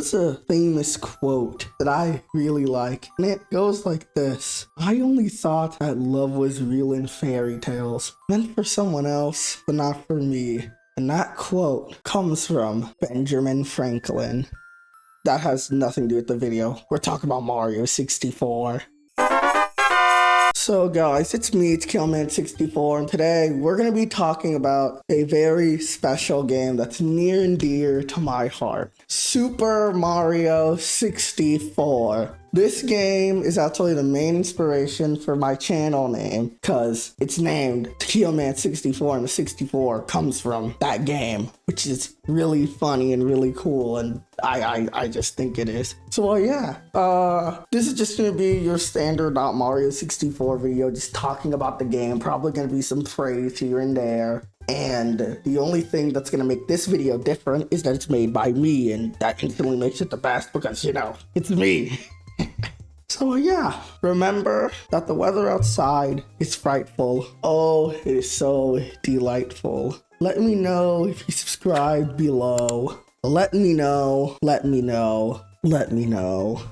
There's a famous quote that I really like, and it goes like this: I only thought that love was real in fairy tales, meant for someone else, but not for me. And that quote comes from Benjamin Franklin. That has nothing to do with the video. We're talking about Mario 64. So guys, it's me, it's Killman64, and today we're going to be talking about a very special game that's near and dear to my heart. Super Mario 64. This game is actually the main inspiration for my channel name, because it's named Killman64, and the 64 comes from that game, which is really funny and really cool, and I just think it is. So yeah, this is just gonna be your standard Mario 64 video, just talking about the game, probably gonna be some praise here and there. And the only thing that's gonna make this video different is that it's made by me, and that instantly makes it the best because, you know, it's me. So yeah, remember that the weather outside is frightful. Oh, it is so delightful. Let me know if you subscribe below. Let me know, let me know, let me know.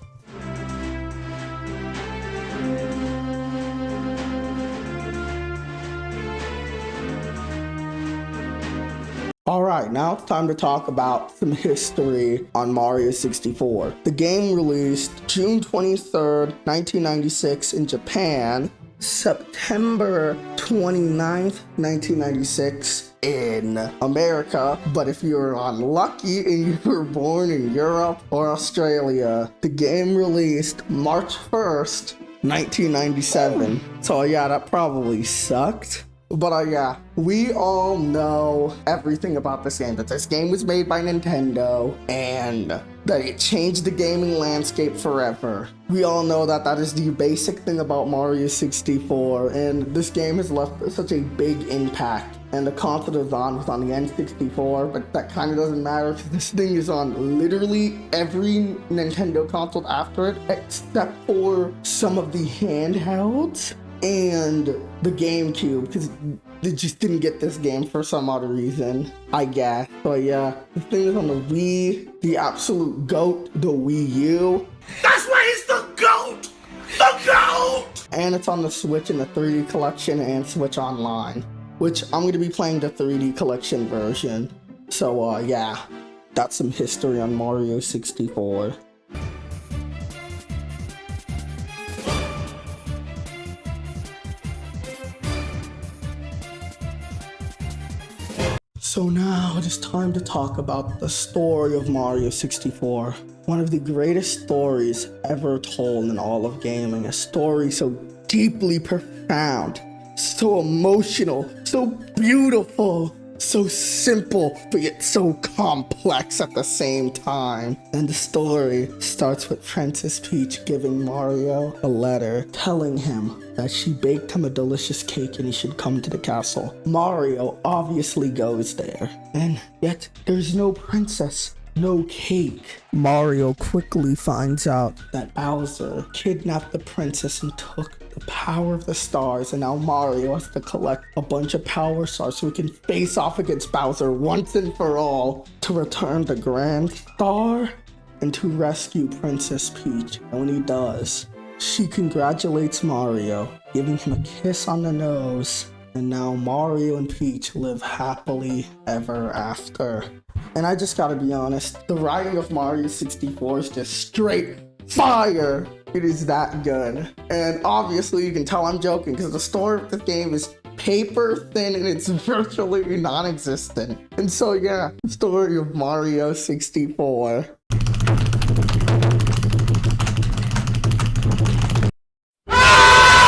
Alright, now it's time to talk about some history on Mario 64. The game released June 23rd, 1996 in Japan, September 29th, 1996 in America, but if you're unlucky and you were born in Europe or Australia, the game released March 1st, 1997. So yeah, that probably sucked. But yeah, we all know everything about this game, that this game was made by Nintendo and that it changed the gaming landscape forever. We all know that that is the basic thing about Mario 64, and this game has left such a big impact. And the console design was on the N64, but that kind of doesn't matter because this thing is on literally every Nintendo console after it, except for some of the handhelds and the GameCube, because they just didn't get this game for some other reason, I guess. So yeah, this thing is on the Wii, the absolute GOAT, the Wii U. That's why he's the GOAT! The GOAT! And it's on the Switch in the 3D Collection and Switch Online, which I'm going to be playing the 3D Collection version. So yeah, that's some history on Mario 64. So now it is time to talk about the story of Mario 64. One of the greatest stories ever told in all of gaming. A story so deeply profound, so emotional, so beautiful, so simple, but yet so complex at the same time. And the story starts with Princess Peach giving Mario a letter telling him that she baked him a delicious cake and he should come to the castle. Mario obviously goes there, and yet there's no princess, no cake. Mario quickly finds out that Bowser kidnapped the princess and took the power of the stars, and now Mario has to collect a bunch of power stars so he can face off against Bowser once and for all to return the Grand Star and to rescue Princess Peach. And when he does, she congratulates Mario, giving him a kiss on the nose, and now Mario and Peach live happily ever after. And I just gotta be honest, the writing of Mario 64 is just straight fire. It is that good. And obviously you can tell I'm joking because the story of this game is paper thin and it's virtually non-existent. And so yeah, the story of Mario 64.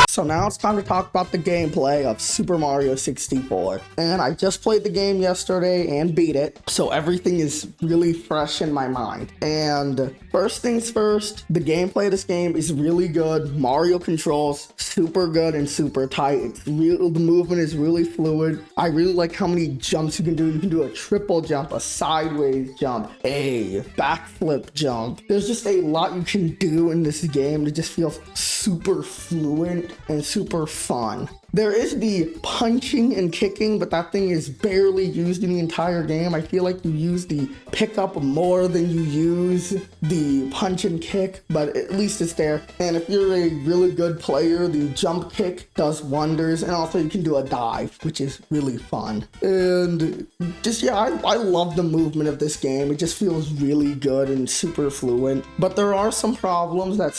So now it's time to talk about the gameplay of Super Mario 64. And I just played the game yesterday and beat it, so everything is really fresh in my mind. And first things first, the gameplay of this game is really good. Mario controls super good and super tight. It's real, the movement is really fluid. I really like how many jumps you can do. You can do a triple jump, a sideways jump, a backflip jump. There's just a lot you can do in this game that just feels super fluent and super fun. There is the punching and kicking, but that thing is barely used in the entire game. I feel like you use the pickup more than you use the punch and kick, but at least it's there. And if you're a really good player, the jump kick does wonders, and also you can do a dive, which is really fun. And just, yeah, I love the movement of this game. It just feels really good and super fluent. But there are some problems that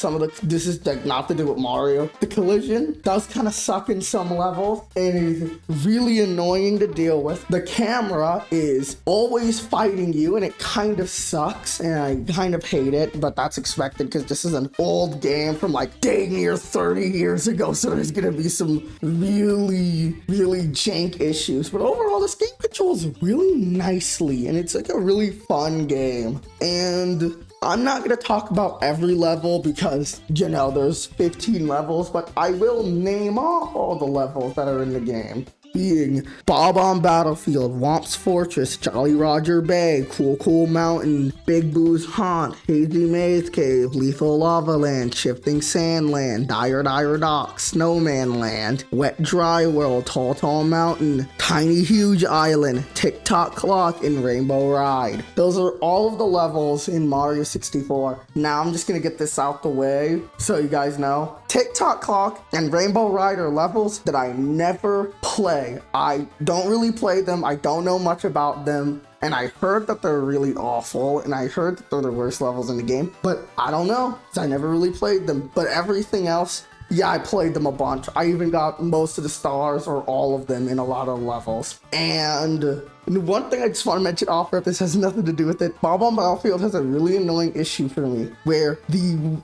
this is like not to do with Mario. The collision does kind of suck in some levels and is really annoying to deal with. The camera is always fighting you and it kind of sucks and I kind of hate it, but that's expected because this is an old game from like dang near 30 years ago, so there's gonna be some really jank issues. But overall, this game controls really nicely and it's like a really fun game. And I'm not gonna talk about every level because, you know, there's 15 levels, but I will name off all the levels that are in the game. Being Bob-omb Battlefield, Whomp's Fortress, Jolly Roger Bay, Cool Mountain, Big Boo's Haunt, Hazy Maze Cave, Lethal Lava Land, Shifting Sand Land, Dire Dock, Snowman Land, Wet Dry World, Tall Mountain, Tiny Huge Island, Tick-Tock Clock, and Rainbow Ride. Those are all of the levels in Mario 64. Now I'm just gonna get this out the way so you guys know. Tick-Tock Clock and Rainbow Ride are levels that I never play. I don't really play them. I don't know much about them. And I heard that they're really awful. And I heard that they're the worst levels in the game. But I don't know, because I never really played them. But everything else, yeah, I played them a bunch. I even got most of the stars or all of them in a lot of levels. And one thing I just want to mention off rip, this has nothing to do with it. Bob-omb Battlefield has a really annoying issue for me where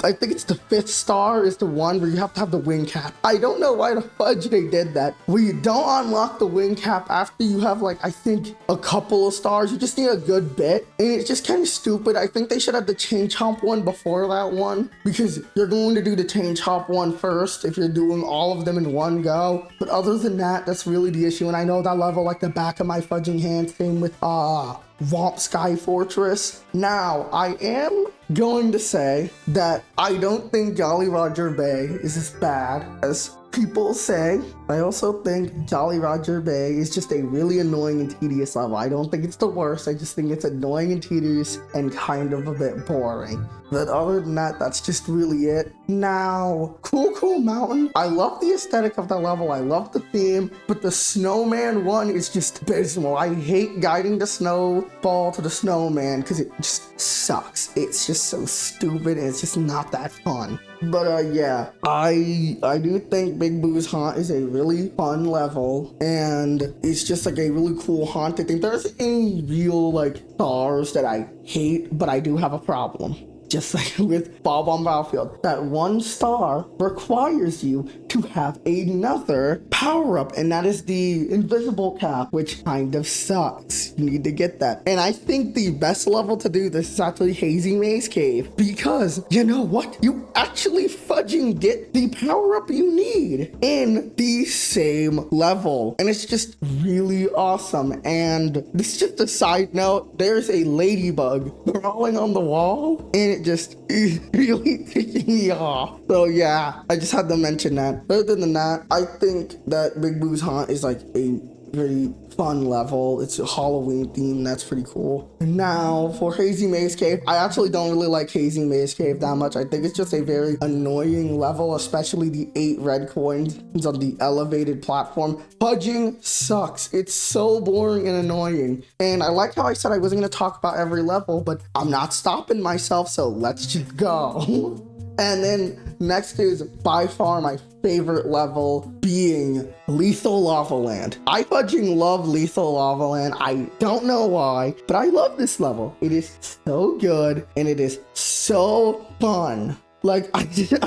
I think it's the 5th star is the one where you have to have the wing cap. I don't know why the fudge they did that. Where you don't unlock the wing cap after you have like, I think a couple of stars. You just need a good bit. And it's just kind of stupid. I think they should have the change hop one before that one because you're going to do the change hop one first if you're doing all of them in one go. But other than that, that's really the issue. And I know that level like the back of my fudging hand. Same with Whomp Sky Fortress. Now, I am going to say that I don't think Jolly Roger Bay is as bad as people say. I also think Jolly Roger Bay is just a really annoying and tedious level. I don't think it's the worst. I just think it's annoying and tedious and kind of a bit boring. But other than that, that's just really it. Now, Cool Mountain. I love the aesthetic of that level. I love the theme, but the snowman one is just abysmal. I hate guiding the snowball to the snowman because it just sucks. It's just so stupid and it's just not that fun. But yeah, I do think Big Boo's Haunt is a really fun level and it's just like a really cool haunt. I think there's any real like stars that I hate, but I do have a problem. Just like with Bob-omb Battlefield, that 1 star requires you to have another power-up, and that is the invisible cap, which kind of sucks. You need to get that. And I think the best level to do this is actually Hazy Maze Cave, because you know what? You actually fudging get the power-up you need in the same level, and it's just really awesome. And this is just a side note, there's a ladybug crawling on the wall, and it just is really ticking me off. So yeah, I just had to mention that. Other than that, I think that Big Boo's Haunt is like a very fun level. It's a Halloween theme. That's pretty cool. And now for Hazy Maze Cave, I actually don't really like Hazy Maze Cave that much. I think it's just a very annoying level, especially the 8 red coins on the elevated platform. Fudging sucks. It's so boring and annoying. And I like how I said I wasn't going to talk about every level, but I'm not stopping myself, so let's just go. And then next is by far my favorite level being Lethal Lava Land. I fudging love Lethal Lava Land. I don't know why, but I love this level. It is so good and it is so fun. Like, I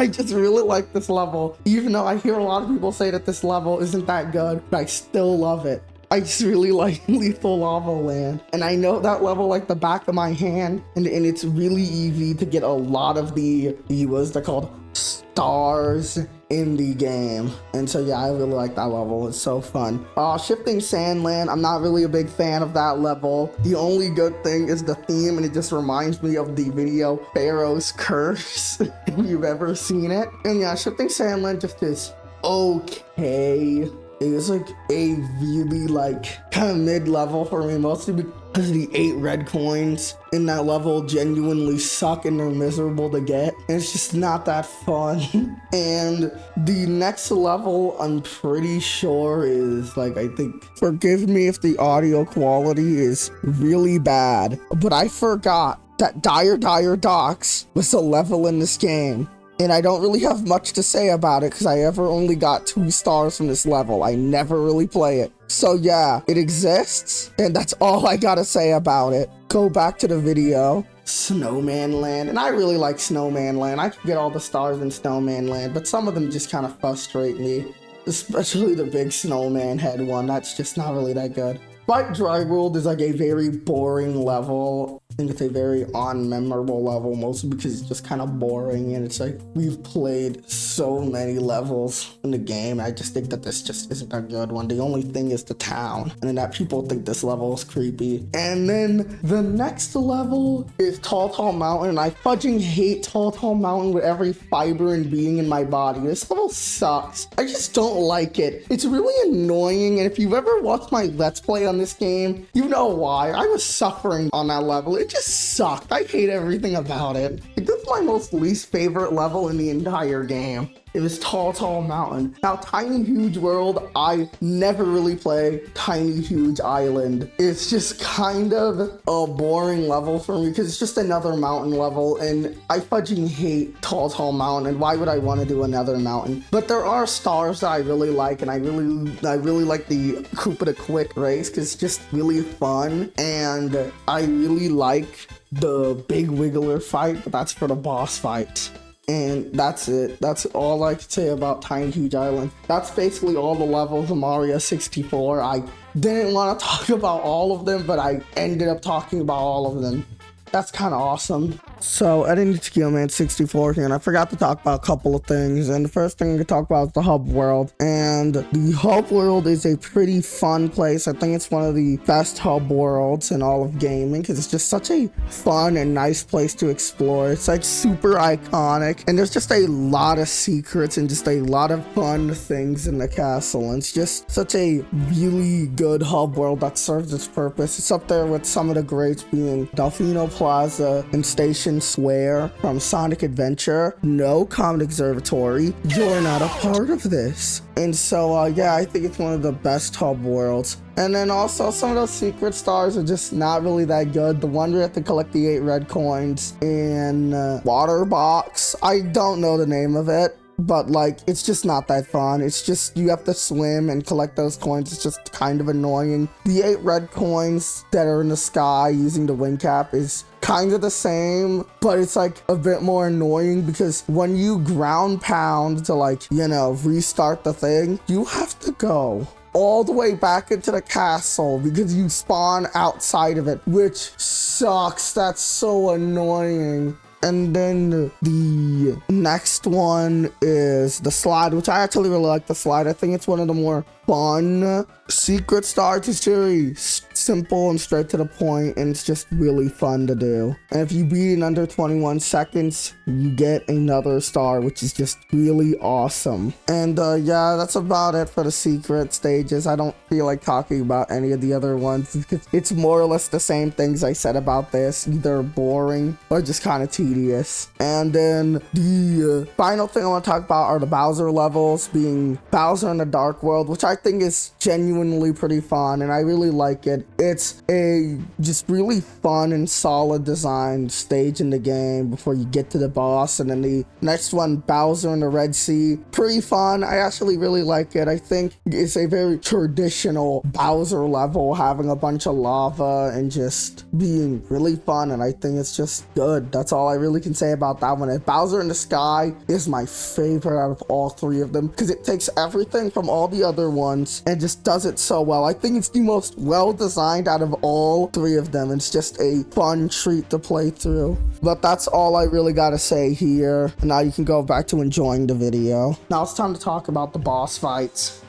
just really like this level, even though I hear a lot of people say that this level isn't that good, but I still love it. I just really like Lethal Lava Land. And I know that level like the back of my hand, and it's really easy to get a lot of the what's they called, stars in the game. And so yeah, I really like that level. It's so fun. Shifting Sand Land, I'm not really a big fan of that level. The only good thing is the theme, and it just reminds me of the video Pharaoh's Curse, if you've ever seen it. And yeah, Shifting Sand Land just is okay. It was like a really like kind of mid-level for me, mostly because the 8 red coins in that level genuinely suck and they're miserable to get. And it's just not that fun. And the next level, I'm pretty sure is like, I think, forgive me if the audio quality is really bad, but I forgot that Dire Docks was a level in this game. And I don't really have much to say about it because I ever only got 2 stars from this level. I never really play it. So yeah, it exists, and that's all I gotta say about it. Go back to the video. Snowman Land, and I really like Snowman Land. I can get all the stars in Snowman Land, but some of them just kind of frustrate me. Especially the big snowman head one, that's just not really that good. But Dry World is like a very boring level. I think it's a very unmemorable level, mostly because it's just kind of boring, and it's like we've played so many levels in the game. I just think that this just isn't a good one. The only thing is the town, and then that people think this level is creepy. And then the next level is Tall Mountain, and I fudging hate Tall Mountain with every fiber and being in my body. This level sucks. I just don't like it. It's really annoying, and if you've ever watched my Let's Play on this game, you know why. I was suffering on that level. It just sucked. I hate everything about it. This is my most least favorite level in the entire game. It was Tall Mountain. Now, Tiny Huge World, I never really play Tiny Huge Island. It's just kind of a boring level for me because it's just another mountain level, and I fudging hate Tall Mountain, and why would I want to do another mountain? But there are stars that I really like, and I really like the Koopa the Quick race because it's just really fun, and I really like the Big Wiggler fight, but that's for the boss fight. And that's it. That's all I could say about Tiny Huge Island. That's basically all the levels of Mario 64. I didn't want to talk about all of them, but I ended up talking about all of them. That's kind of awesome. So, editing Geoman 64 here, and I forgot to talk about a couple of things. And the first thing I'm going to talk about is the Hub World. And the Hub World is a pretty fun place. I think it's one of the best Hub Worlds in all of gaming because it's just such a fun and nice place to explore. It's like super iconic, and there's just a lot of secrets and just a lot of fun things in the castle. And it's just such a really good Hub World that serves its purpose. It's up there with some of the greats being Delfino Plaza and Station Square from Sonic Adventure. No, Comet Observatory, you're not a part of this. And so yeah, I think it's one of the best Hub Worlds. And then also some of those secret stars are just not really that good. The one where you have to collect the 8 red coins in Water Box. I don't know the name of it, but like it's just not that fun. It's just you have to swim and collect those coins. It's just kind of annoying. The 8 red coins that are in the sky using the wing cap is kind of the same, but it's like a bit more annoying because when you ground pound to like, you know, restart the thing, you have to go all the way back into the castle because you spawn outside of it, which sucks. That's so annoying. And then the next one is the slide, which I actually really like the slide. I think it's one of the more fun secret stars. It's very simple and straight to the point, and it's just really fun to do. And if you beat in under 21 seconds, you get another star, which is just really awesome. And yeah, that's about it for the secret stages. I don't feel like talking about any of the other ones because it's more or less the same things I said about this, either boring or just kind of tedious. And then the final thing I want to talk about are the Bowser levels, being Bowser in the Dark World, which I think is genuinely pretty fun, and I really like it. It's a just really fun and solid design stage in the game before you get to the boss. And then the next one, Bowser in the Red Sea, pretty fun. I actually really like it. I think it's a very traditional Bowser level, having a bunch of lava and just being really fun, and I think it's just good. That's all I really can say about that one. And Bowser in the Sky is my favorite out of all 3 of them because it takes everything from all the other ones and just does it so well. I think it's the most well designed out of all 3 of them. It's just a fun treat to play through. But that's all I really gotta say here. Now you can go back to enjoying the video. Now it's time to talk about the boss fights.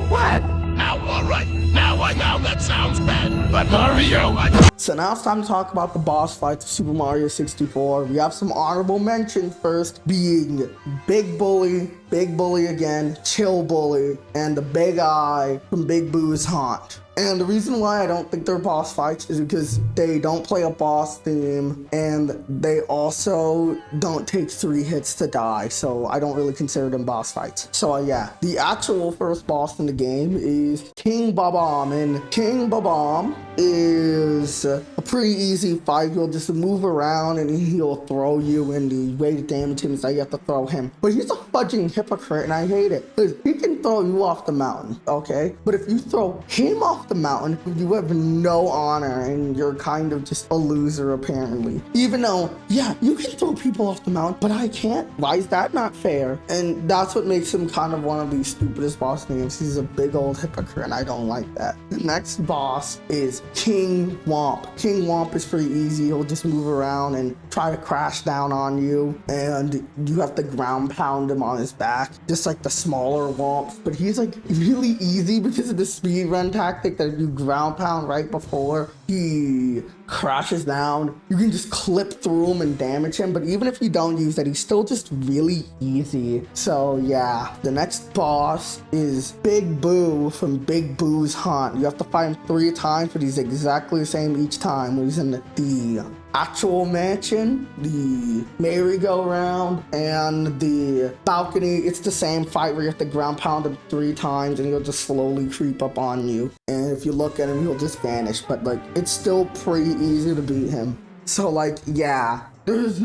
What? Now, all right. Now I know that sounds bad, but Mario! So now it's time to talk about the boss fights of Super Mario 64. We have some honorable mentions first, being Big Bully again, Chill Bully, and the Big Eye from Big Boo's Haunt. And the reason why I don't think they're boss fights is because they don't play a boss theme, and they also don't take 3 hits to die, so I don't really consider them boss fights. So yeah, the actual first boss in the game is King Bob-omb, and King Bob-omb is a pretty easy fight. He'll just move around and he'll throw you, and the way to damage him is that you have to throw him. But he's a fudging hypocrite, and I hate it, because he can throw you off the mountain, okay? But if you throw him off the mountain, you have no honor, and you're kind of just a loser apparently. Even though, yeah, you can throw people off the mountain, but I can't. Why is that not fair? And that's what makes him kind of one of the stupidest boss names. He's a big old hypocrite, and I don't like that. The next boss is King Whomp. King Whomp is pretty easy. He'll just move around and try to crash down on you, and you have to ground pound him on his back, just like the smaller Whomps. But he's like really easy because of the speed run tactic that if you ground pound right before he crashes down, you can just clip through him and damage him. But even if you don't use that, he's still just really easy. So yeah, the next boss is Big Boo from Big Boo's Haunt. You have to fight him 3 times, but he's exactly the same each time. He's in the actual mansion, the merry-go-round, and the balcony. It's the same fight where you have to ground pound him 3 times and he'll just slowly creep up on you. And if you look at him, he'll just vanish. But like, it's still pretty easy to beat him. So like, yeah, there's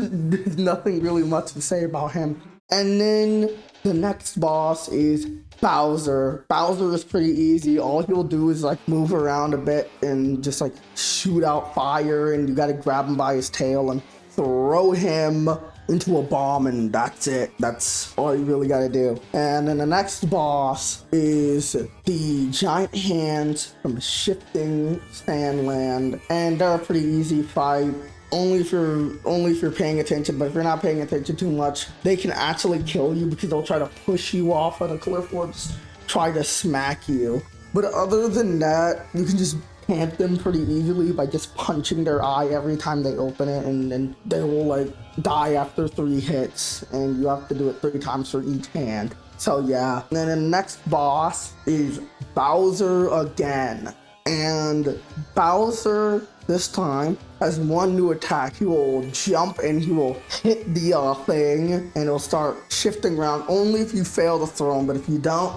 nothing really much to say about him. And then the next boss is Bowser. Bowser is pretty easy. All he'll do is like move around a bit and just like shoot out fire, and you gotta grab him by his tail and throw him into a bomb, and that's it. That's all you really gotta do. And then the next boss is the Giant Hands from Shifting Sandland, and they're a pretty easy fight. Only if you're paying attention, but if you're not paying attention too much, they can actually kill you because they'll try to push you off of a cliff or just try to smack you. But other than that, you can just camp them pretty easily by just punching their eye every time they open it, and then they will like die after 3 hits, and you have to do it 3 times for each hand. So yeah. And then the next boss is Bowser again. And Bowser this time has 1 new attack. He will jump and he will hit the thing, and it'll start shifting around only if you fail to throw him. But if you don't,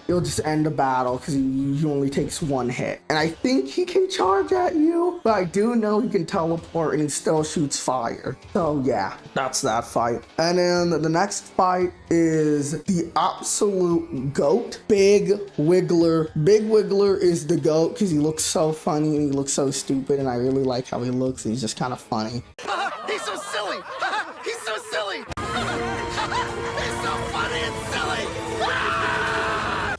it'll just end the battle because he only takes 1 hit. And I think he can charge at you, but I do know he can teleport and he still shoots fire. So yeah, that's that fight. And then the next fight is the absolute GOAT, Big Wiggler. Big Wiggler is the GOAT because he looks so funny and he looks so stupid, and I really like how he looks. He's just kind of funny. He's so silly! He's so silly! He's so funny and silly!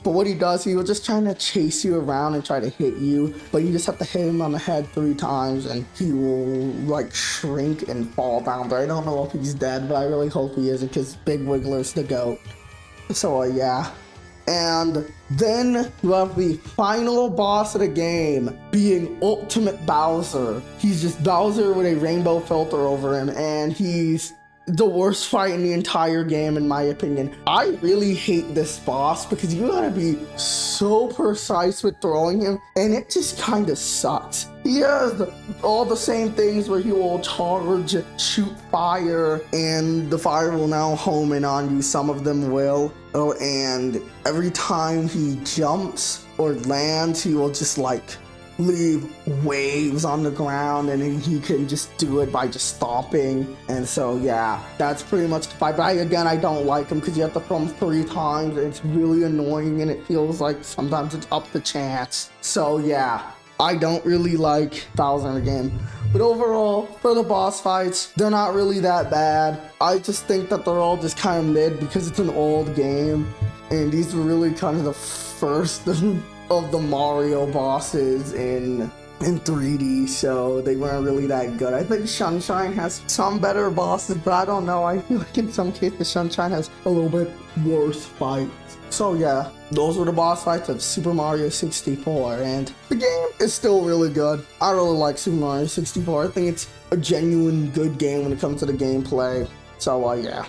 But what he does, he will just trying to chase you around and try to hit you, but you just have to hit him on the head 3 times and he will like shrink and fall down. But I don't know if he's dead, but I really hope he isn't because Big Wiggler's the GOAT. So yeah. And then you have the final boss of the game being Ultimate Bowser. He's just Bowser with a rainbow filter over him, and he's the worst fight in the entire game in my opinion. I really hate this boss because you gotta be so precise with throwing him, and it just kind of sucks. He has all the same things where he will charge, shoot fire, and the fire will now home in on you. Some of them will. Oh, and every time he jumps or lands, he will just like leave waves on the ground, and he can just do it by just stomping. And so yeah, that's pretty much the fight. But I don't like him because you have to throw him 3 times. It's really annoying, and it feels like sometimes it's up to chance. So yeah, I don't really like Bowser in the game. But overall, for the boss fights, they're not really that bad. I just think that they're all just kind of mid because it's an old game, and these are really kind of the first of the Mario bosses in in 3D, so they weren't really that good. I think Sunshine has some better bosses, but I don't know. I feel like in some cases Sunshine has a little bit worse fights. So yeah, those were the boss fights of Super Mario 64, and the game is still really good. I really like Super Mario 64. I think it's a genuine good game when it comes to the gameplay. So yeah.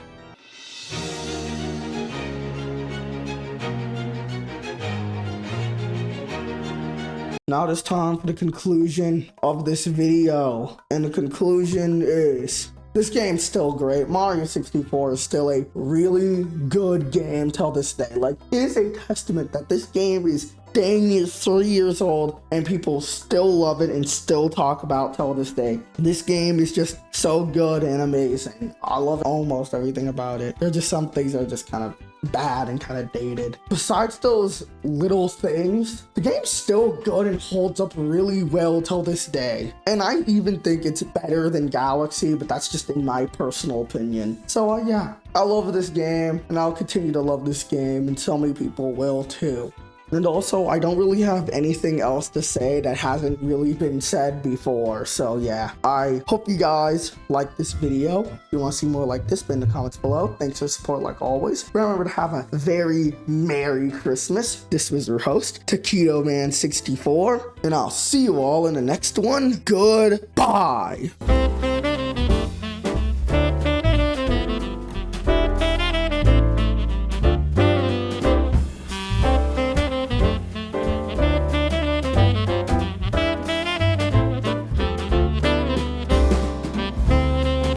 Now it's time for the conclusion of this video, and the conclusion is this game's still great. Mario 64 is still a really good game till this day. Like, it is a testament that this game is dang near 3 years old and people still love it and still talk about till this day. This game is just so good and amazing. I love almost everything about it. There are just some things that are just kind of bad and kind of dated. Besides those little things, the game's still good and holds up really well till this day. And I even think it's better than Galaxy, but that's just in my personal opinion. So yeah, I love this game and I'll continue to love this game, and so many people will too. And also, I don't really have anything else to say that hasn't really been said before. So yeah, I hope you guys like this video. If you want to see more like this, put in the comments below. Thanks for the support like always. Remember to have a very Merry Christmas. This was your host, Taquito Man 64, and I'll see you all in the next one. Goodbye.